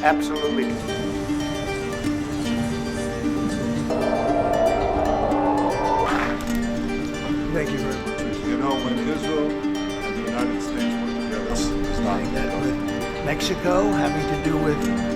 absolutely. Thank you very much. You know, when Israel and the United States work together, it's not Having that with Mexico, having to do with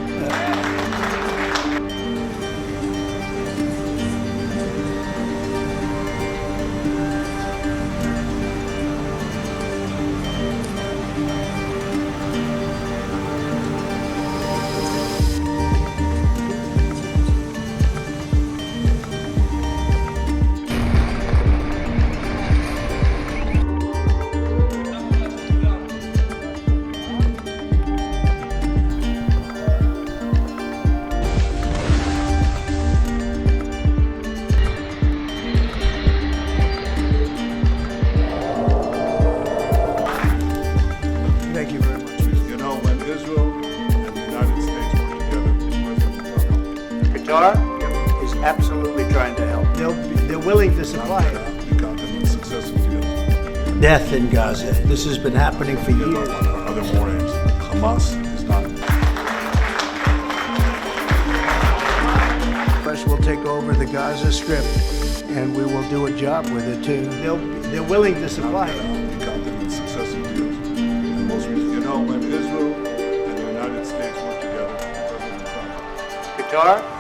Thank you very much. You know, when Israel and the United States work together, it's Qatar is absolutely trying to help. They're willing to supply it. we got them in successive deals. Death in Gaza. This has been happening for years. Other war aims. Hamas is not. First, we'll take over the Gaza Strip, and we will do a job with it too. They're willing to supply it. We got them in successive deals. And most, you know, when Israel and the United States work together, President Trump. Qatar